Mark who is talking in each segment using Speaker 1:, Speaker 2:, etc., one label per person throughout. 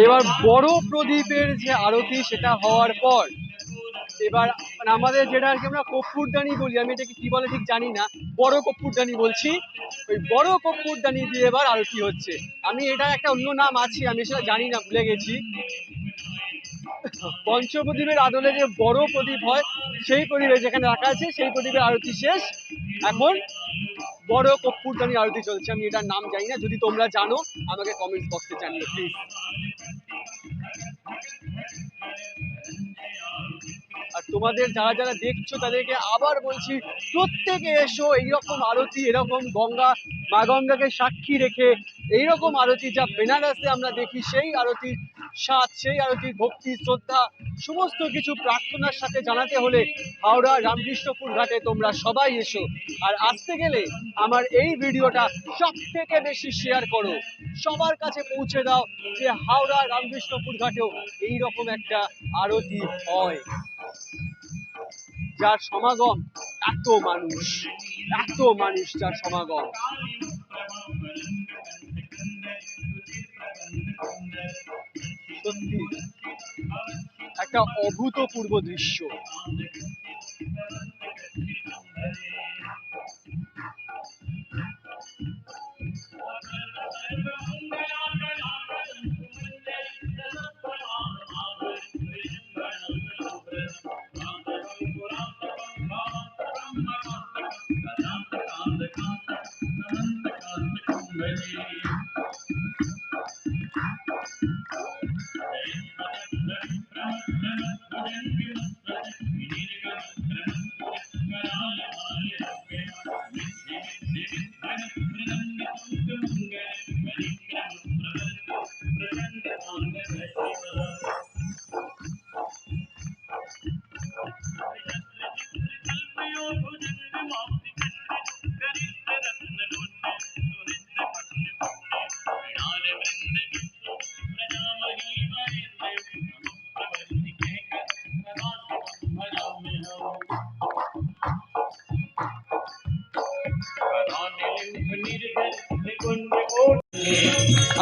Speaker 1: এবার বড় প্রদীপের যে আরতি সেটা হওয়ার পর এবার আমাদের যেটা আর কি আমরা কর্পূরদানি বলি, আমি এটাকে কি বলে ঠিক জানি না, বড় কর্পূরদানি বলছি, ওই বড় কর্পূরদানি দিয়ে এবার আরতি হচ্ছে। আমি এটা একটা অন্য নাম আছে, আমি সেটা জানি না, ভুলে গেছি। পঞ্চপ্রদীপের আদলে যে বড় প্রদীপ হয় সেই প্রদীপে যেখানে রাখা আছে সেই প্রদীপের আরতি শেষ, এখন বড় কর্পূরদানি আরতি চলছে। আমি এটার নাম জানি না, যদি তোমরা জানো আমাকে কমেন্টস বক্সে জানিও প্লিজ। আর তোমাদের যারা যারা দেখছো তাদেরকে আবার বলছি, প্রত্যেকে এসো, এইরকম আরতি, এরকম গঙ্গা মা গঙ্গাকে সাক্ষী রেখে এইরকম আরতি যা বেনারসে আমরা দেখি, সেই আরতির স্বাদ, সেই আরতির ভক্তি, শ্রদ্ধা সমস্ত কিছু প্রার্থনার সাথে জানাতে হলে হাওড়া রামকৃষ্ণপুর ঘাটে তোমরা সবাই এসো। আর আসতে গেলে আমার এই ভিডিওটা সব থেকে বেশি শেয়ার করো, সবার কাছে পৌঁছে দাও যে হাওড়া রামকৃষ্ণপুর ঘাটেও এইরকম একটা আরতি হয়, যার সমাগম এত মানুষ, এত মানুষ, যার সমাগম। সত্যি একটা অভূতপূর্ব দৃশ্য।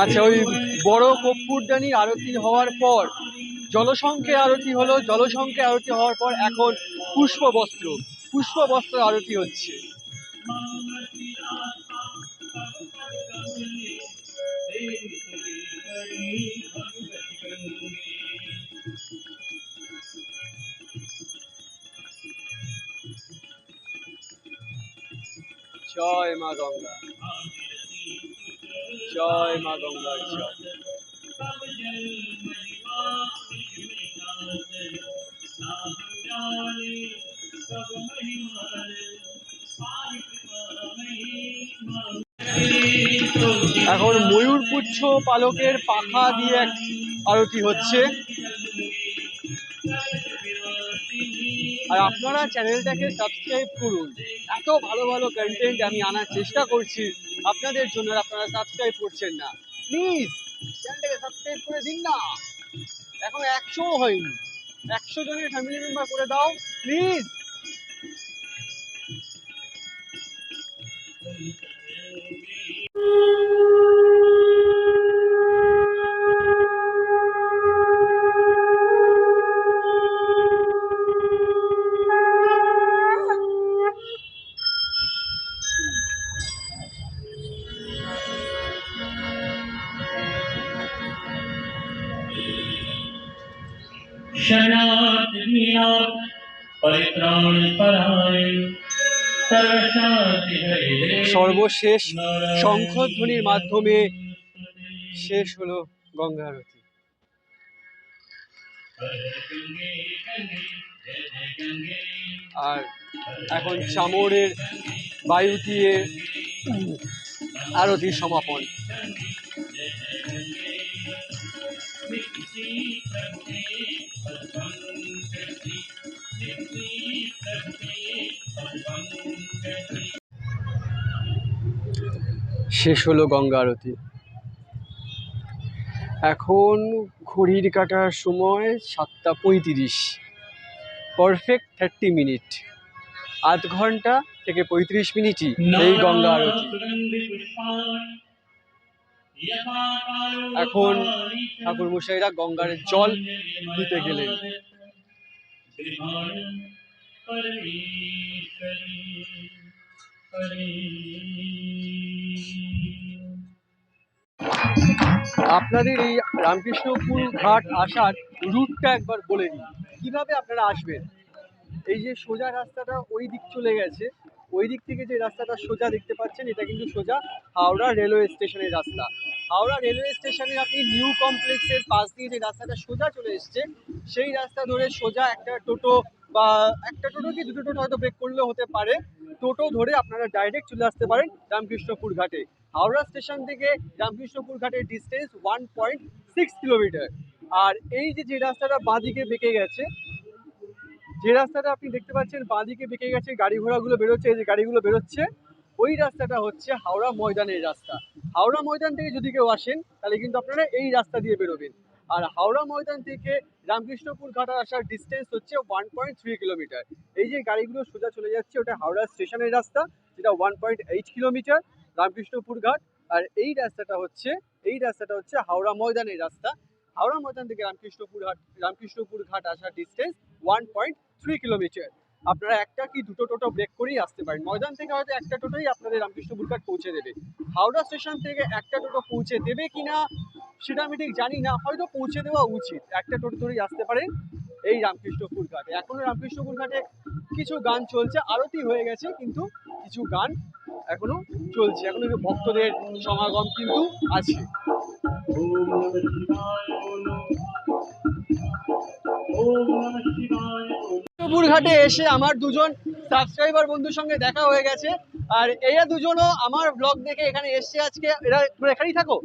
Speaker 1: আচ্ছা, ওই বড় কর্পূরদানি আরতি হওয়ার পর জলশঙ্খে আরতি হলো, জলশঙ্খে আরতি হওয়ার পর এখন পুষ্পবস্ত্র আরতি হচ্ছে। জয় মা গঙ্গা, জয় মা গঙ্গার জয়। এখন ময়ূরপুচ্ছ পালকের পাখা দিয়ে আরতি হচ্ছে। আর আপনারা চ্যানেলটাকে সাবস্ক্রাইব করুন, এত ভালো ভালো কন্টেন্ট আমি আনার চেষ্টা করছি আপনাদের জন্য, আপনারা সাবস্ক্রাইব করছেন না। প্লিজ চ্যানেলটাকে সাবস্ক্রাইব করে দিন না, এখন 100ও হয়নি, 100 জনের ফ্যামিলি মেম্বার করে দাও প্লিজ। সর্বশেষ শঙ্খধ্বনির মাধ্যমে শেষ হলো গঙ্গা আরতি। আর এখন চামরের বায়ু দিয়ে আরতির সমাপন। শেষ হলো গঙ্গা আরতি। এখন ঘড়ির কাঁটার সময় 7:35, পারফেক্ট 30 মিনিট, আধ ঘন্টা থেকে 35 মিনিটই এই গঙ্গা আরতি। এখন ঠাকুর মশাইরা গঙ্গার জল দিতে গেলেন। আপনাদের এই রামকৃষ্ণপুর ঘাট আসার রুটটা একবার বলে দিই, কিভাবে আপনারা আসবেন। এই যে সোজা রাস্তাটা ওই দিক চলে গেছে, ওই দিক থেকে যে রাস্তাটা সোজা দেখতে পাচ্ছেন, এটা কিন্তু সোজা হাওড়া রেলওয়ে স্টেশনের রাস্তা। হাওড়া রেলওয়ে স্টেশনের আপনি নিউ কমপ্লেক্সের পাশ দিয়ে যে রাস্তাটা সোজা চলে এসছে, সেই রাস্তা ধরে সোজা একটা টোটো বা একটা টোটো কি দুটো টোটো হয়তো ব্রেক করলেও হতে পারে, টোটো ধরে আপনারা ডাইরেক্ট চলে আসতে পারেন রামকৃষ্ণপুর ঘাটে। হাওড়া স্টেশন থেকে রামকৃষ্ণপুর ঘাটের ডিস্টেন্স 1.6 কিলোমিটার। আর এই যে রাস্তাটা বাঁদিকে বেঁকে গেছে, যে রাস্তাটা আপনি দেখতে পাচ্ছেন বাঁদিকে বেঁকে গেছে, গাড়ি ঘোড়াগুলো বেরোচ্ছে, এই যে গাড়িগুলো বেরোচ্ছে, ওই রাস্তাটা হচ্ছে হাওড়া ময়দানের রাস্তা। হাওড়া ময়দান থেকে যদি কেউ আসেন তাহলে কিন্তু আপনারা এই রাস্তা দিয়ে বেরোবেন। আর হাওড়া ময়দান থেকে রামকৃষ্ণপুর ঘাট আসার ডিস্টেন্স হচ্ছে 1.3 কিলোমিটার। এই যে গাড়িগুলো সোজা চলে যাচ্ছে, ওটা হাওড়া স্টেশনের রাস্তা, যেটা 1.8 কিলোমিটার রামকৃষ্ণপুর ঘাট। আর এই রাস্তাটা হচ্ছে হাওড়া ময়দানের রাস্তা। হাওড়া ময়দান থেকে রামকৃষ্ণপুর ঘাট আসার ডিস্টেন্স 1.3 কিলোমিটার। আপনারা একটা কি দুটো টোটো ব্রেক করেই আসতে পারেন। ময়দান থেকে হয়তো একটা টোটোই আপনাদের রামকৃষ্ণপুর ঘাট পৌঁছে দেবে। হাওড়া স্টেশন থেকে একটা টোটো পৌঁছে দেবে কিনা সেটা আমি ঠিক জানি না, হয়তো পৌঁছে দেওয়া উচিত। একটা টোটো ধরেই আসতে পারেন এই রামকৃষ্ণপুর ঘাটে। এখনো রামকৃষ্ণপুর ঘাটে কিছু গান চলছে, আরতি হয়ে গেছে কিন্তু কিছু গান এখনো চলছে, এখনো ভক্তদের সমাগম কিন্তু আছে। কৃষ্ণপুর ঘাটে এসে আমার দুজন সাবস্ক্রাইবার বন্ধুর সঙ্গে দেখা হয়ে গেছে, আর এরা দুজনও আমার ব্লগ দেখে এখানে এসছে আজকে। এরা এখানেই থাকো?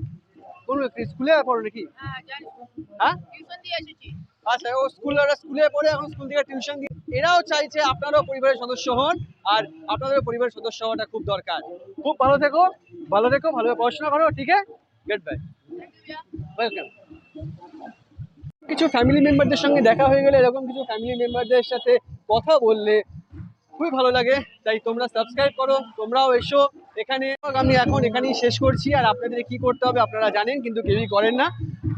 Speaker 1: কোন স্কুলে পড়ো নাকি? হ্যাঁ, আচ্ছা, ও স্কুলে পড়ে, এখন স্কুল থেকে টিউশন দিয়ে। এরাও চাইছে আপনারাও পরিবারের সদস্য হন, আর আপনাদের পরিবারের সদস্য হওয়াটা খুব দরকার। খুব ভালো থেকো, ভালোভাবে পড়াশোনা করো, ঠিক আছে? Get by, welcome. কিছু ফ্যামিলি মেম্বারদের সঙ্গে দেখা হয়ে গেলে, এরকম কিছু ফ্যামিলি মেম্বারদের সাথে কথা বললে খুবই ভালো লাগে। তাই তোমরা সাবস্ক্রাইব করো, তোমরাও এসো এখানে। আমি এখন এখানেই শেষ করছি, আর আপনাদের কি করতে হবে আপনারা জানেন, কিন্তু কেউই করেন না।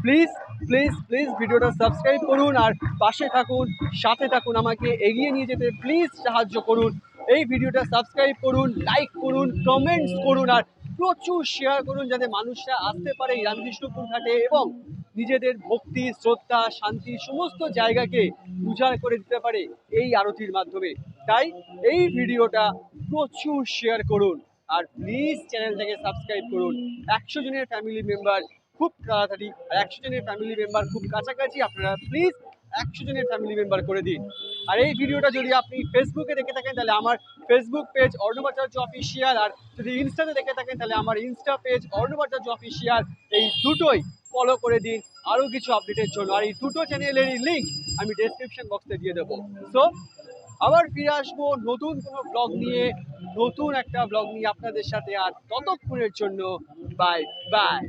Speaker 1: প্লিজ প্লিজ প্লিজ ভিডিওটা সাবস্ক্রাইব করুন, আর পাশে থাকুন, সাথে থাকুন, আমাকে এগিয়ে নিয়ে যেতে প্লিজ সাহায্য করুন। এই ভিডিওটা সাবস্ক্রাইব করুন, লাইক করুন, কমেন্টস করুন, আর প্রচুর শেয়ার করুন, যাতে মানুষরা আসতে পারে এই রামকৃষ্ণপুর ঘাটে এবং নিজেদের ভক্তি, শ্রদ্ধা, শান্তি সমস্ত জায়গাকে উজাড় করে দিতে পারে এই আরতির মাধ্যমে। তাই এই ভিডিওটা প্রচুর শেয়ার করুন, আর প্লিজ চ্যানেলটাকে সাবস্ক্রাইব করুন। 100 জনের ফ্যামিলি মেম্বার খুব তাড়াতাড়ি, আর 100 জনের ফ্যামিলি মেম্বার খুব কাছাকাছি, আপনারা প্লিজ 100 জনের ফ্যামিলি মেম্বার করে দিন। আর এই ভিডিওটা যদি আপনি ফেসবুকে দেখে থাকেন তাহলে আমার ফেসবুক পেজ অর্ণবাচার্য অফিসিয়াল, আর যদি ইনস্টাতে দেখে থাকেন তাহলে আমার ইনস্টা পেজ অর্ণবাচার্য অফিসিয়াল, এই দুটোই ফলো করে দিন আরও কিছু আপডেটের জন্য। আর এই দুটো চ্যানেলেরই লিঙ্ক আমি ডেসক্রিপশন বক্সে দিয়ে দেবো। সো আবার ফিরে আসবো নতুন কোনো ব্লগ নিয়ে, নতুন একটা ব্লগ নিয়ে আপনাদের সাথে। আর ততক্ষণের জন্য বাই বাই।